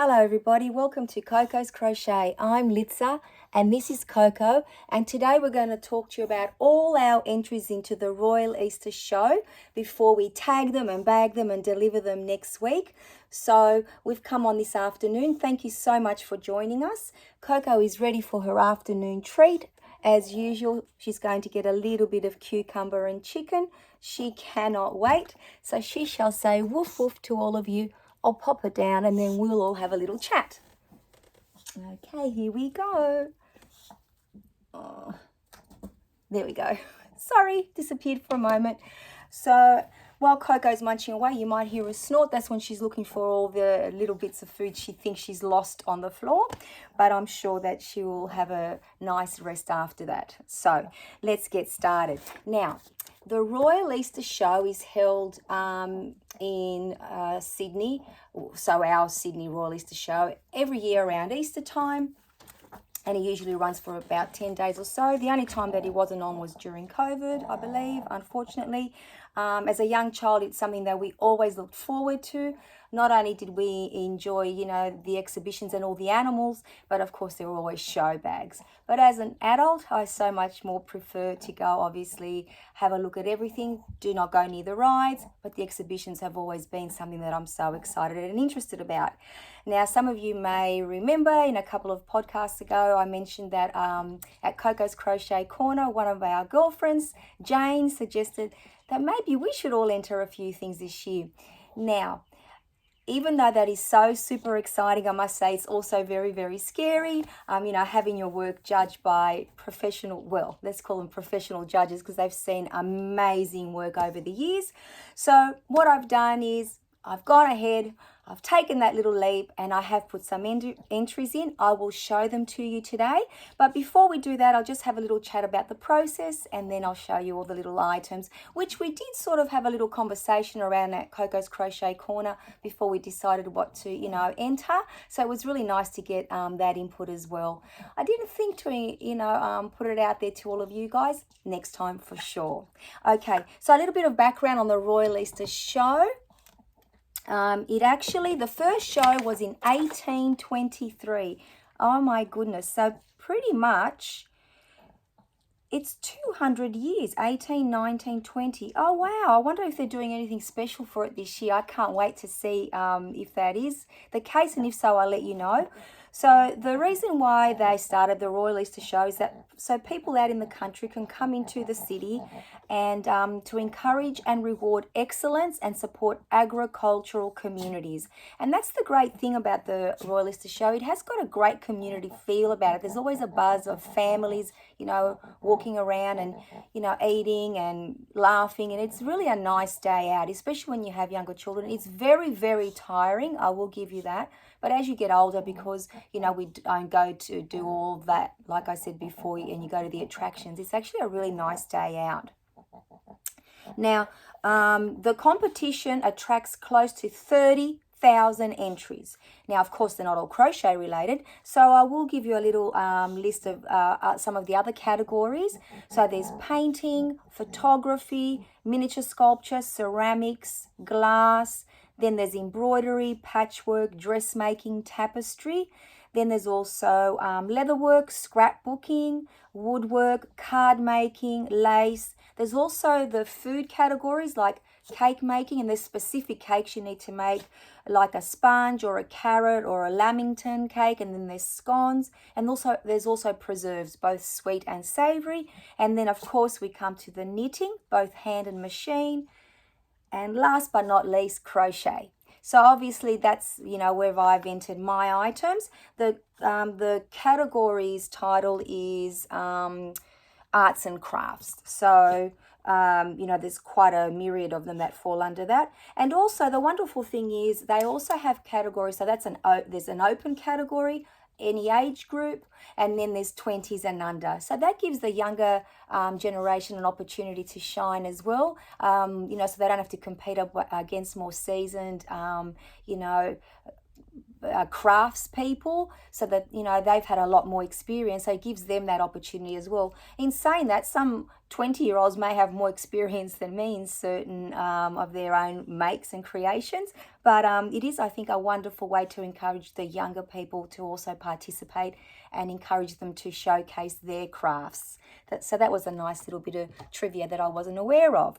Hello everybody, welcome to Coco's Crochet. I'm Litza and this is Coco, and today we're going to talk to you about all our entries into the Royal Easter Show before we tag them and bag them and deliver them next week. So we've come on this afternoon. Thank you so much for joining us. Coco is ready for her afternoon treat. As usual, she's going to get a little bit of cucumber and chicken. She cannot wait, so she shall say woof woof to all of you. I'll pop her down and then we'll all have a little chat. Okay, here we go. Oh, there we go. Sorry, disappeared for a moment. So while Coco's munching away, you might hear a snort. That's when she's looking for all the little bits of food she thinks she's lost on the floor. But I'm sure that she will have a nice rest after that. So let's get started. Now, the Royal Easter Show is held in Sydney, so our Sydney Royal Easter Show, every year around Easter time, and it usually runs for about 10 days or so. The only time that he wasn't on was during COVID, I believe, unfortunately. As a young child, it's something that we always looked forward to. Not only did we enjoy, the exhibitions and all the animals, but of course there were always show bags. But as an adult, I so much more prefer to go, obviously, have a look at everything. Do not go near the rides, but the exhibitions have always been something that I'm so excited and interested about. Now, some of you may remember in a couple of podcasts ago, I mentioned that at Coco's Crochet Corner, one of our girlfriends, Jane, suggested that maybe we should all enter a few things this year. Now, even though that is so super exciting, I must say it's also very, very scary. Having your work judged by professional, well, let's call them professional judges, because they've seen amazing work over the years. So what I've done is I've gone ahead, I've taken that little leap, and I have put some entries in. I will show them to you today. But before we do that, I'll just have a little chat about the process, and then I'll show you all the little items, which we did sort of have a little conversation around at Coco's Crochet Corner before we decided what to, enter. So it was really nice to get that input as well. I didn't think to, put it out there to all of you guys. Next time for sure. Okay, so a little bit of background on the Royal Easter Show. The first show was in 1823. Oh my goodness. So pretty much it's 200 years, 18, 19, 20. Oh, wow. I wonder if they're doing anything special for it this year. I can't wait to see if that is the case. And if so, I'll let you know. So the reason why they started the Royal Easter Show is that so people out in the country can come into the city and to encourage and reward excellence and support agricultural communities. And that's the great thing about the Royal Easter Show. It has got a great community feel about it. There's always a buzz of families, walking around and, eating and laughing. And it's really a nice day out, especially when you have younger children. It's very, very tiring. I will give you that. But as you get older, because, we don't go to do all that, like I said before, and you go to the attractions, it's actually a really nice day out. Now, the competition attracts close to 30,000 entries. Now, of course, they're not all crochet related, so I will give you a little list of some of the other categories. So there's painting, photography, miniature sculpture, ceramics, glass. Then there's embroidery, patchwork, dressmaking, tapestry. Then there's also leatherwork, scrapbooking, woodwork, card making, lace. There's also the food categories like cake making, and there's specific cakes you need to make, like a sponge or a carrot or a lamington cake. And then there's scones, and there's also preserves, both sweet and savory. And then of course we come to the knitting, both hand and machine. And last but not least, crochet. So obviously that's, where I've entered my items. The category's title is arts and crafts. So, there's quite a myriad of them that fall under that. And also the wonderful thing is they also have categories. So there's an open category, any age group, and then there's 20s and under. So that gives the younger generation an opportunity to shine as well, so they don't have to compete against more seasoned, crafts people, so that, you know, they've had a lot more experience, so it gives them that opportunity as well. In saying that, some 20-year-olds may have more experience than me in certain of their own makes and creations, but it is, I think, a wonderful way to encourage the younger people to also participate and encourage them to showcase their crafts. So that was a nice little bit of trivia that I wasn't aware of.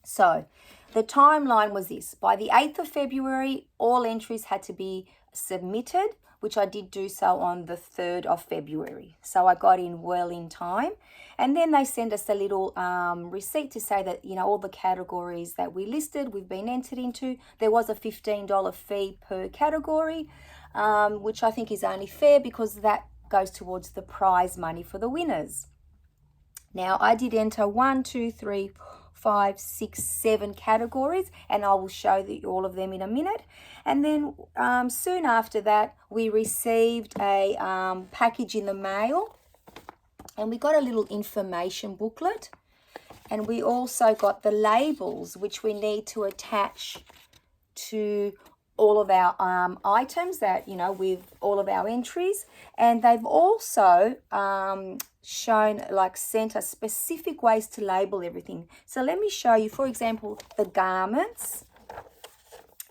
So the timeline was this: by the 8th of February, all entries had to be submitted, which I did do so on the 3rd of February. So I got in well in time. And then they send us a little receipt to say that, you know, all the categories that we listed, we've been entered into. There was a $15 fee per category, which I think is only fair because that goes towards the prize money for the winners. Now, I did enter 1, 2, 3, 5, 6, 7 categories, and I will show all of them in a minute. And then soon after that, we received a package in the mail, and we got a little information booklet, and we also got the labels which we need to attach to all of our items, that, you know, with all of our entries. And they've also shown, like, sent us specific ways to label everything. So let me show you, for example, the garments.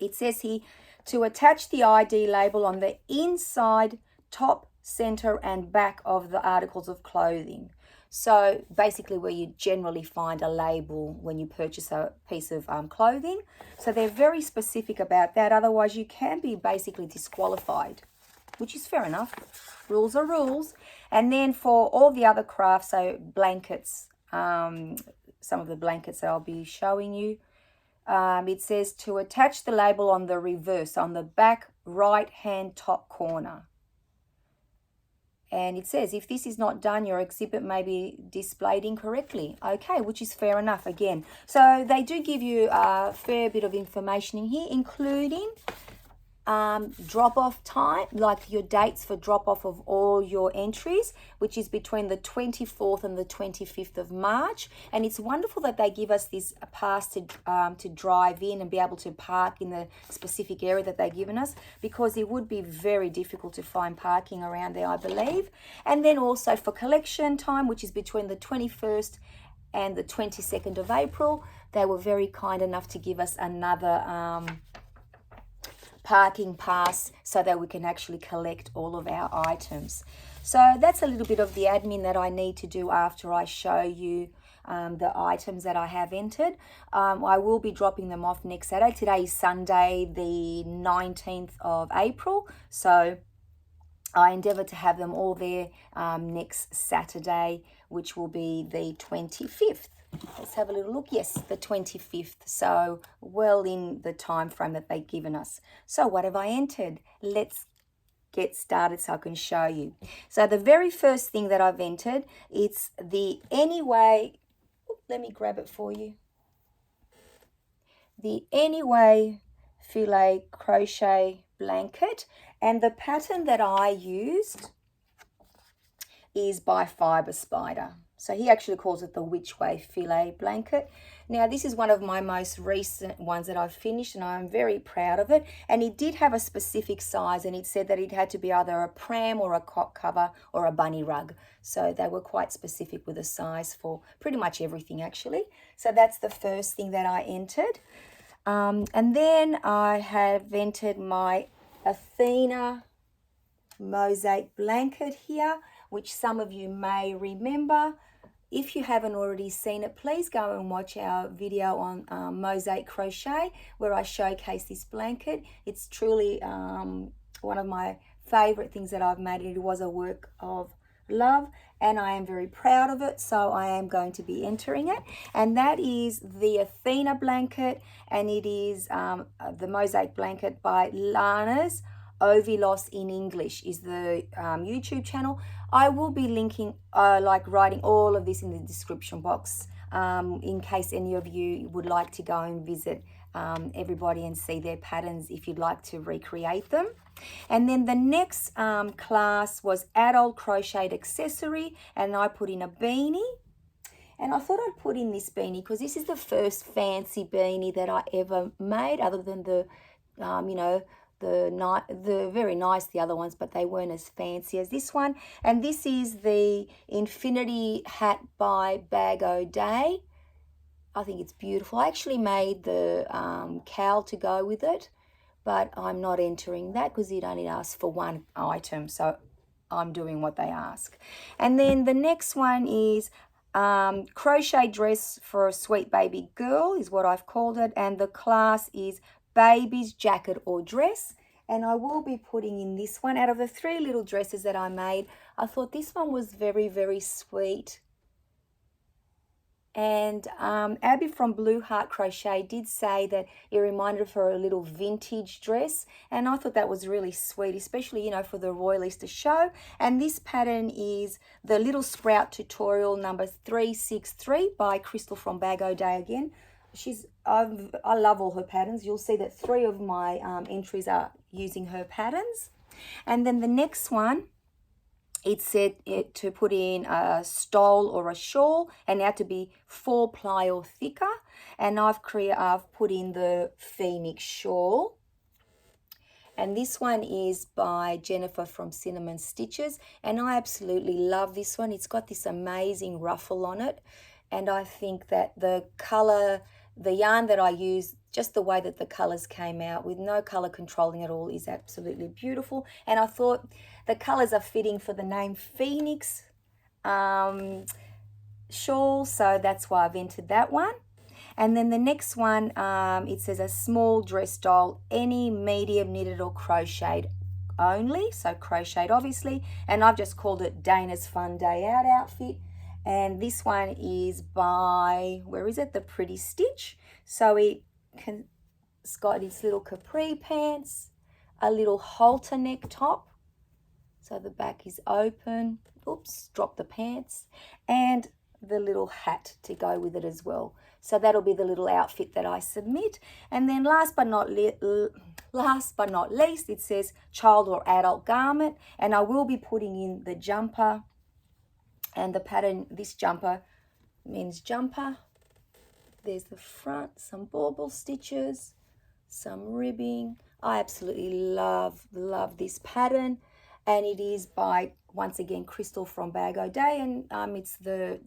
It says here to attach the ID label on the inside, top, center, and back of the articles of clothing. So basically where you generally find a label when you purchase a piece of clothing. So they're very specific about that. Otherwise, you can be basically disqualified, which is fair enough. Rules are rules. And then for all the other crafts, so blankets, some of the blankets that I'll be showing you, it says to attach the label on the reverse, on the back right-hand top corner. And it says, if this is not done, your exhibit may be displayed incorrectly. Okay, which is fair enough again. So they do give you a fair bit of information in here, including drop-off time, like your dates for drop-off of all your entries, which is between the 24th and the 25th of March. And it's wonderful that they give us this pass to drive in and be able to park in the specific area that they've given us, because it would be very difficult to find parking around there, I believe. And then also for collection time, which is between the 21st and the 22nd of April, they were very kind enough to give us another parking pass so that we can actually collect all of our items. So that's a little bit of the admin that I need to do after I show you the items that I have entered. I will be dropping them off next Saturday. Today is Sunday, the 19th of April. So I endeavour to have them all there next Saturday, which will be the 25th. Let's have a little look. Yes, the 25th. So well in the time frame that they've given us. So what have I entered? Let's get started so I can show you. So the very first thing that I've entered, it's the Anyway, let me grab it for you. The Anyway filet crochet blanket, and the pattern that I used is by Fiber Spider. So he actually calls it the Which Way filet blanket. Now, this is one of my most recent ones that I've finished, and I'm very proud of it. And it did have a specific size, and it said that it had to be either a pram or a cot cover or a bunny rug. So they were quite specific with the size for pretty much everything, actually. So that's the first thing that I entered. And then I have entered my Athena mosaic blanket here, which some of you may remember. If you haven't already seen it, please go and watch our video on Mosaic Crochet, where I showcase this blanket. It's truly one of my favorite things that I've made. It was a work of love, and I am very proud of it, so I am going to be entering it. And that is the Athena blanket, and it is the mosaic blanket by Lana's Ovilos in English is the YouTube channel. I will be linking, writing all of this in the description box in case any of you would like to go and visit everybody and see their patterns if you'd like to recreate them. And then the next class was adult crocheted accessory, and I put in a beanie. And I thought I'd put in this beanie because this is the first fancy beanie that I ever made, other than the, the very nice, the other ones, but they weren't as fancy as this one. And this is the Infinity hat by Bag O Day. I think it's beautiful. I actually made the cowl to go with it, but I'm not entering that because it only asks for one item, so I'm doing what they ask. And then the next one is crochet dress for a sweet baby girl is what I've called it, and the class is baby's jacket or dress. And I will be putting in this one. Out of the 3 little dresses that I made, I thought this one was very, very sweet. And Abbie from Blue Heart Crochet did say that it reminded her of a little vintage dress, and I thought that was really sweet, especially, you know, for the Royal Easter show. And this pattern is the Little Sprout tutorial number 363 by Crystal from Bag O Day again. I love all her patterns. You'll see that 3 of my entries are using her patterns. And then the next one, it said to put in a stole or a shawl, and it had to be 4-ply or thicker. And I've put in the Phoenix shawl. And this one is by Jennifer from Cinnamon Stitches, and I absolutely love this one. It's got this amazing ruffle on it, and I think that the color, the yarn that I used, just the way that the colors came out with no color controlling at all, is absolutely beautiful. And I thought the colors are fitting for the name Phoenix shawl, so that's why I've entered that one. And then the next one, it says a small dress doll, any medium knitted or crocheted only, so crocheted obviously, and I've just called it Dana's Fun Day Out outfit. And this one is by, where is it, The Pretty Stitch. So it's got its little capri pants, a little halter neck top, so the back is open, oops, drop the pants, and the little hat to go with it as well. So that'll be the little outfit that I submit. And then last but not least, it says child or adult garment, and I will be putting in the jumper. And the pattern, this jumper means jumper. There's the front, some bauble stitches, some ribbing. I absolutely love this pattern, and it is by, once again, Crystal from Bag O Day, and it's the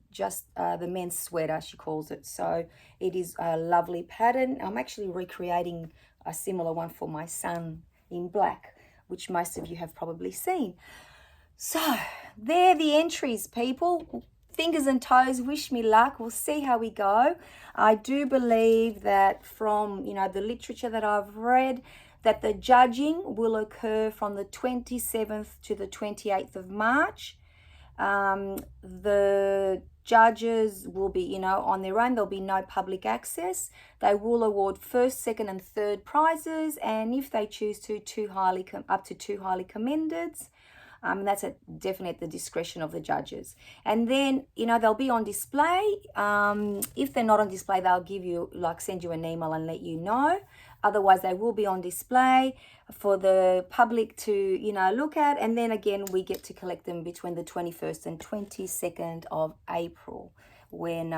men's sweater, she calls it. So it is a lovely pattern. I'm actually recreating a similar one for my son in black, which most of you have probably seen. So they're the entries, people. Fingers and toes, wish me luck. We'll see how we go. I do believe that from, you know, the literature that I've read, that the judging will occur from the 27th to the 28th of March. The judges will be, you know, on their own. There'll be no public access. They will award first, second and third prizes, and if they choose to, up to 2 highly commended. That's definitely at the discretion of the judges. And then, you know, they'll be on display. If they're not on display, they'll give you, send you an email and let you know. Otherwise, they will be on display for the public to, you know, look at. And then again, we get to collect them between the 21st and 22nd of April when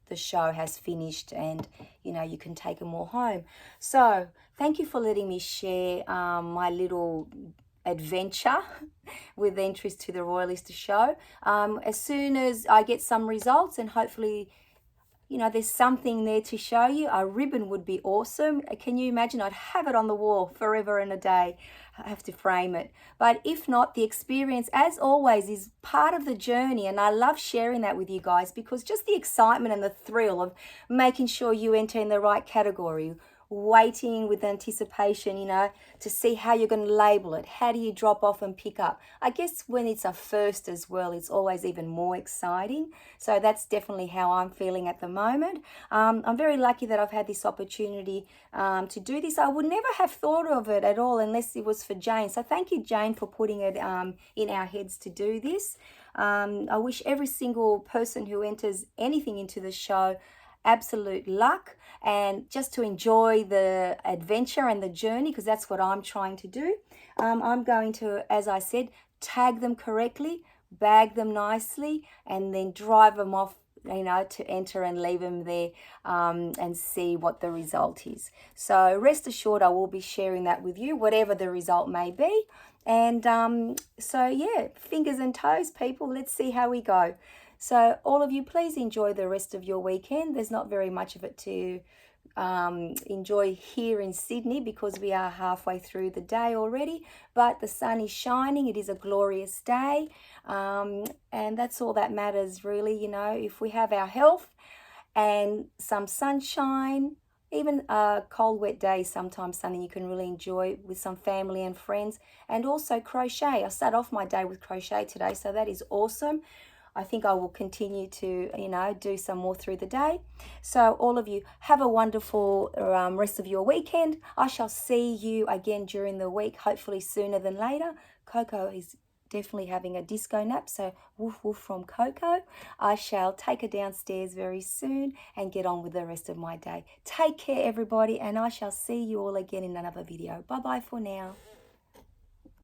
the show has finished, and, you know, you can take them all home. So thank you for letting me share my little adventure with entries to the Royal Easter show. As soon as I get some results, and hopefully, you know, there's something there to show you, a ribbon would be awesome. Can you imagine? I'd have it on the wall forever and a day. I have to frame it. But if not, the experience, as always, is part of the journey, and I love sharing that with you guys, because just the excitement and the thrill of making sure you enter in the right category, waiting with anticipation, you know, to see how you're going to label it. How do you drop off and pick up? I guess when it's a first as well, it's always even more exciting. So that's definitely how I'm feeling at the moment. I'm very lucky that I've had this opportunity to do this. I would never have thought of it at all unless it was for Jane. So thank you, Jane, for putting it in our heads to do this. I wish every single person who enters anything into the show absolute luck, and just to enjoy the adventure and the journey, because that's what I'm trying to do. I'm going to, as I said, tag them correctly, bag them nicely, and then drive them off to enter and leave them there and see what the result is. So rest assured I will be sharing that with you, whatever the result may be. And so yeah, fingers and toes, people. Let's see how we go. So all of you, please enjoy the rest of your weekend. There's not very much of it to enjoy here in Sydney because we are halfway through the day already, but the sun is shining. It is a glorious day, and that's all that matters really. If we have our health and some sunshine, even a cold wet day, sometimes something you can really enjoy with some family and friends. And also crochet. I start off my day with crochet today, so that is awesome. I think I will continue to, do some more through the day. So all of you, have a wonderful rest of your weekend. I shall see you again during the week, hopefully sooner than later. Coco is definitely having a disco nap, so woof woof from Coco. I shall take her downstairs very soon and get on with the rest of my day. Take care, everybody, and I shall see you all again in another video. Bye-bye for now.